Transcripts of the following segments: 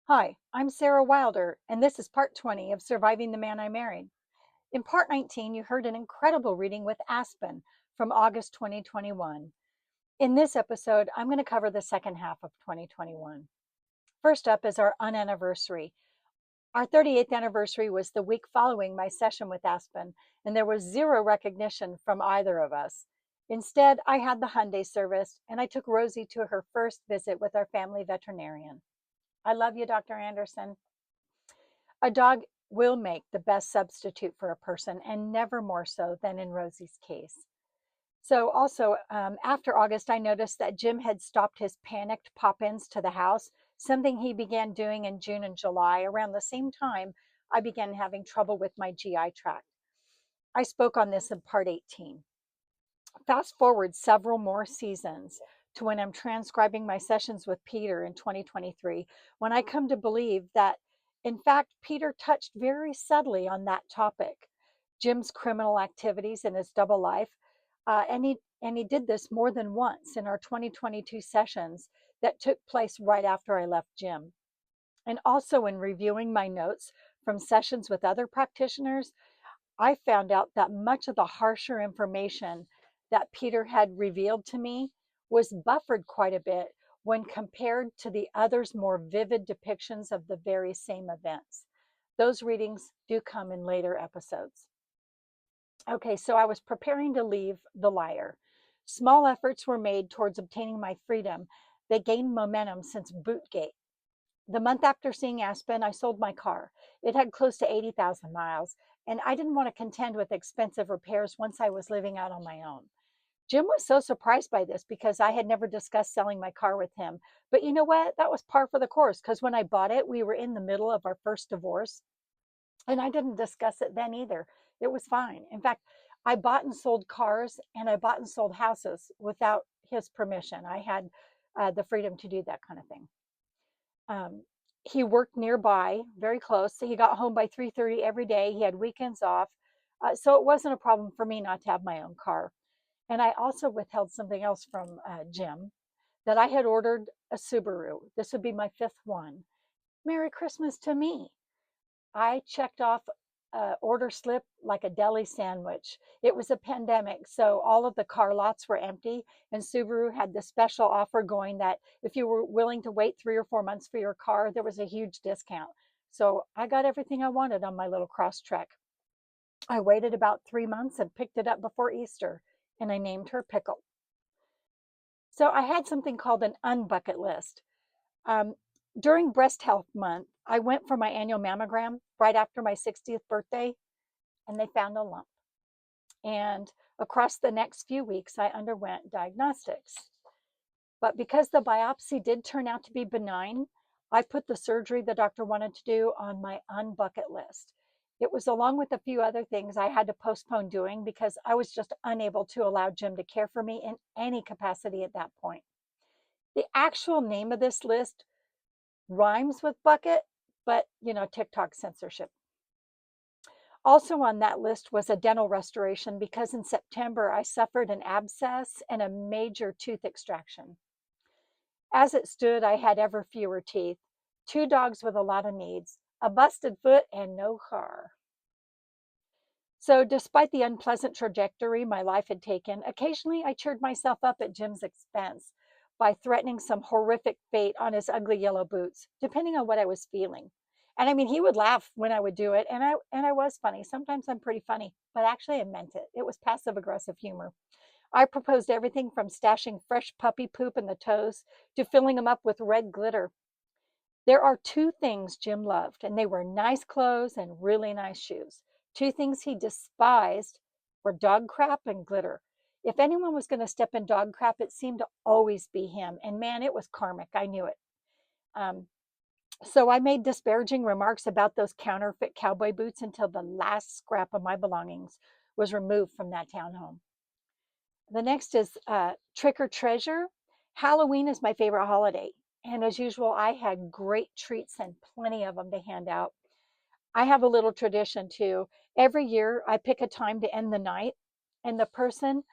Hi, I'm Sarah Wilder, and this is part 20 of Surviving the Man I Married. In part 19, you heard an incredible reading with Aspen from August 2021. In this episode, I'm going to cover the second half of 2021. First up is our unanniversary. Our 38th anniversary was the week following my session with Aspen, and there was zero recognition from either of us. Instead, I had the Hyundai service, and I took Rosie to her first visit with our family veterinarian. I love you, Dr. Anderson. A dog will make the best substitute for a person, and never more so than in Rosie's case. So, also, after August, I noticed that Jim had stopped his panicked pop ins to the house, something he began doing in June and July. Around the same time, I began having trouble with my GI tract. I spoke on this in part 18. Fast forward several more seasons to when I'm transcribing my sessions with Peter in 2023, when I come to believe that, in fact, Peter touched very subtly on that topic, Jim's criminal activities in his double life. And he did this more than once in our 2022 sessions that took place right after I left Jim. And also in reviewing my notes from sessions with other practitioners, I found out that much of the harsher information that Peter had revealed to me was buffered quite a bit when compared to the other's more vivid depictions of the very same events. Those readings do come in later episodes. Okay, so I was preparing to leave the liar. Small efforts were made towards obtaining my freedom. They gained momentum since Bootgate. The month after seeing Aspen, I sold my car. It had close to 80,000 miles, and I didn't want to contend with expensive repairs once I was living out on my own. Jim was so surprised by this because I had never discussed selling my car with him. But you know what? That was par for the course because when I bought it, we were in the middle of our first divorce, and I didn't discuss it then either. It was fine. In fact, I bought and sold cars and I bought and sold houses without his permission. I had the freedom to do that kind of thing. Um, he worked nearby, very close. So he got home by 3:30 every day. He had weekends off. So it wasn't a problem for me not to have my own car. And I also withheld something else from Jim, that I had ordered a Subaru. This would be my fifth one. Merry Christmas to me. I checked off a order slip like a deli sandwich. It was a pandemic, so all of the car lots were empty, and Subaru had this special offer going that if you were willing to wait 3 or 4 months for your car, there was a huge discount. So I got everything I wanted on my little Crosstrek. I waited about 3 months and picked it up before Easter, and I named her Pickle. So I had something called an unbucket list. Um, During Breast Health Month, I went for my annual mammogram right after my 60th birthday, and they found a lump. And across the next few weeks, I underwent diagnostics. But because the biopsy did turn out to be benign, I put the surgery the doctor wanted to do on my unbucket list. It was along with a few other things I had to postpone doing because I was just unable to allow Jim to care for me in any capacity at that point. The actual name of this list rhymes with bucket, but TikTok censorship. Also on that list was a dental restoration because in September I suffered an abscess and a major tooth extraction. As it stood, I had ever fewer teeth, two dogs with a lot of needs, a busted foot, and no car. So, despite the unpleasant trajectory my life had taken, occasionally I cheered myself up at Jim's expense by threatening some horrific fate on his ugly yellow boots, depending on what I was feeling. And I mean, he would laugh when I would do it, and I was funny. Sometimes I'm pretty funny, but actually I meant it. It was passive aggressive humor. I proposed everything from stashing fresh puppy poop in the toes to filling them up with red glitter. There are two things Jim loved, and they were nice clothes and really nice shoes. Two things he despised were dog crap and glitter. If anyone was going to step in dog crap, it seemed to always be him. And man, it was karmic. I knew it. Um, so I made disparaging remarks about those counterfeit cowboy boots until the last scrap of my belongings was removed from that townhome. The next is Trick or Treasure. Halloween is my favorite holiday. And as usual, I had great treats and plenty of them to hand out. I have a little tradition too. Every year, I pick a time to end the night, and the person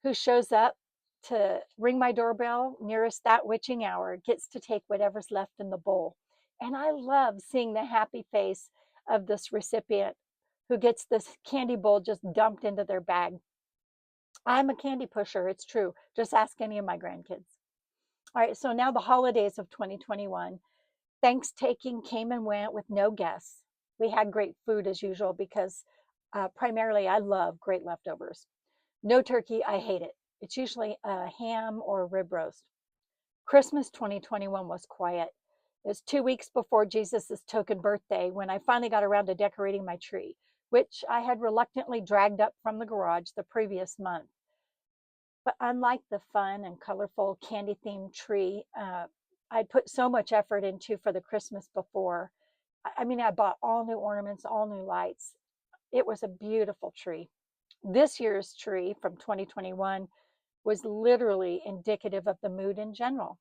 who shows up to ring my doorbell nearest that witching hour gets to take whatever's left in the bowl. And I love seeing the happy face of this recipient who gets this candy bowl just dumped into their bag. I'm a candy pusher, it's true. Just ask any of my grandkids. All right, so now the holidays of 2021. Thanksgiving came and went with no guests. We had great food as usual because primarily I love great leftovers. No turkey, I hate it. It's usually a ham or a rib roast. Christmas 2021 was quiet. It was 2 weeks before Jesus' token birthday when I finally got around to decorating my tree, which I had reluctantly dragged up from the garage the previous month. But unlike the fun and colorful candy themed tree I'd put so much effort into for the Christmas before, I mean, I bought all new ornaments, all new lights. It was a beautiful tree. This year's tree from 2021 was literally indicative of the mood in general.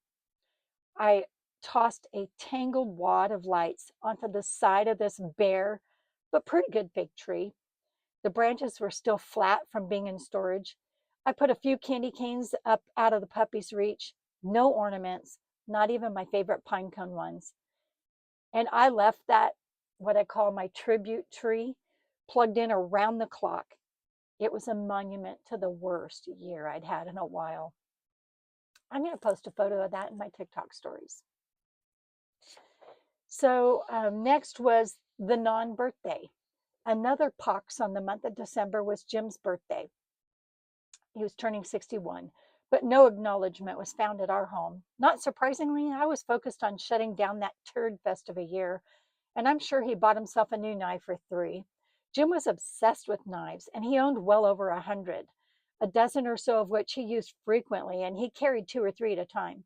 I tossed a tangled wad of lights onto the side of this bare but pretty good big tree. The branches were still flat from being in storage. I put a few candy canes up out of the puppy's reach. No ornaments, not even my favorite pine cone ones. And I left that, what I call my tribute tree, plugged in around the clock. It was a monument to the worst year I'd had in a while. I'm going to post a photo of that in my TikTok stories. So next was the non-birthday. Another pox on the month of December was Jim's birthday. He was turning 61, but no acknowledgement was found at our home. Not surprisingly, I was focused on shutting down that turd fest of a year, and I'm sure he bought himself a new knife or three. Jim was obsessed with knives, and he owned well over 100, a dozen or so of which he used frequently, and he carried 2 or 3 at a time.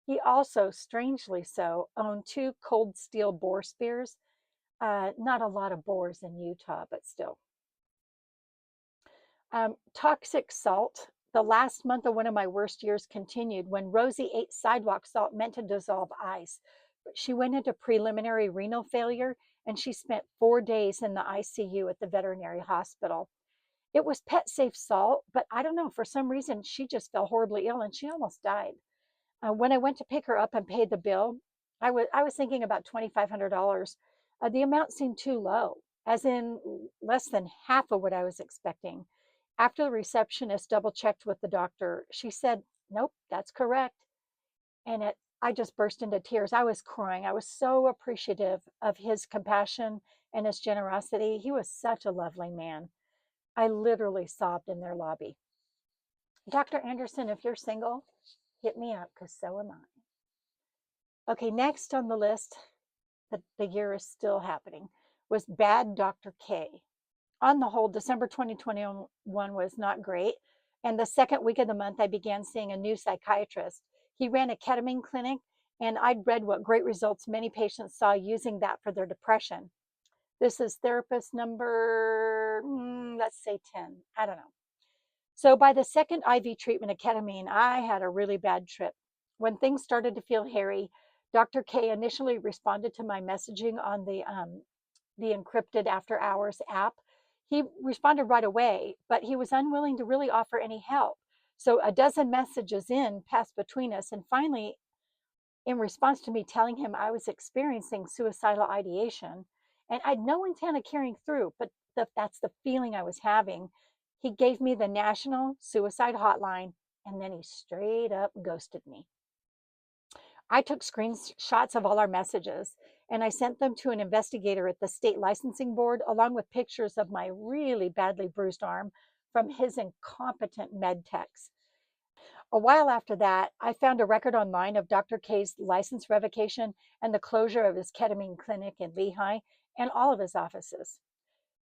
He also, strangely so, owned 2 cold steel boar spears. Not a lot of boars in Utah, but still. Toxic salt. The last month of one of my worst years continued when Rosie ate sidewalk salt meant to dissolve ice. But she went into preliminary renal failure and she spent 4 days in the ICU at the veterinary hospital. It was pet safe salt, but I don't know, for some reason she just fell horribly ill and she almost died. When I went to pick her up and pay the bill, I was thinking about $2,500. The amount seemed too low, as in less than half of what I was expecting. After the receptionist double checked with the doctor, she said, "Nope, that's correct." And I just burst into tears. I was crying. I was so appreciative of his compassion and his generosity. He was such a lovely man. I literally sobbed in their lobby. Dr. Anderson, if you're single, hit me up because so am I. Okay, next on the list, the year is still happening, was Bad Dr. K. On the whole, December 2021 was not great. And the second week of the month, I began seeing a new psychiatrist. He ran a ketamine clinic, and I'd read what great results many patients saw using that for their depression. This is therapist number, let's say 10. I don't know. So by the second IV treatment of ketamine, I had a really bad trip. When things started to feel hairy, Dr. K initially responded to my messaging on the encrypted after hours app. He responded right away, but he was unwilling to really offer any help. So a dozen messages in passed between us, and finally, in response to me telling him I was experiencing suicidal ideation, and I'd no intent of carrying through, but that's the feeling I was having, he gave me the National Suicide Hotline, and then he straight up ghosted me. I took screenshots of all our messages and I sent them to an investigator at the state licensing board, along with pictures of my really badly bruised arm from his incompetent med techs. A while after that, I found a record online of Dr. K's license revocation and the closure of his ketamine clinic in Lehigh and all of his offices.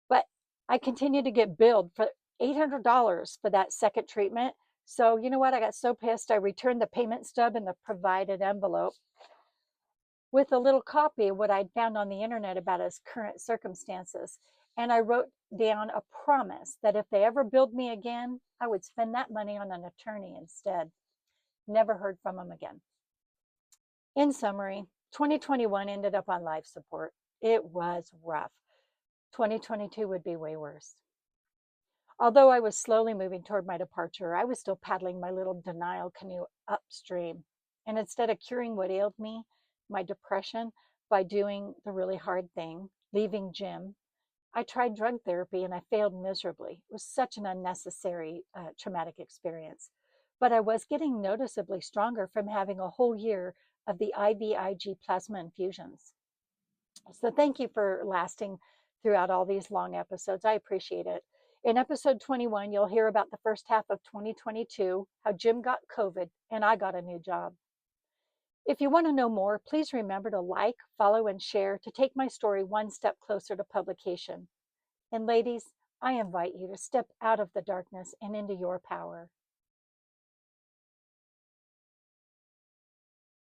But I continued to get billed for $800 for that second treatment. So, you know what? I got so pissed, I returned the payment stub in the provided envelope with a little copy of what I'd found on the internet about his current circumstances. And I wrote down a promise that if they ever billed me again, I would spend that money on an attorney instead. Never heard from him again. In summary, 2021 ended up on life support. It was rough. 2022 would be way worse. Although I was slowly moving toward my departure, I was still paddling my little denial canoe upstream. And instead of curing what ailed me, my depression, by doing the really hard thing, leaving gym. I tried drug therapy and I failed miserably. It was such an unnecessary traumatic experience. But I was getting noticeably stronger from having a whole year of the IVIG plasma infusions. So thank you for lasting throughout all these long episodes. I appreciate it. In episode 21, you'll hear about the first half of 2022, how Jim got COVID and I got a new job. If you want to know more, please remember to like, follow, and share to take my story one step closer to publication. And ladies, I invite you to step out of the darkness and into your power.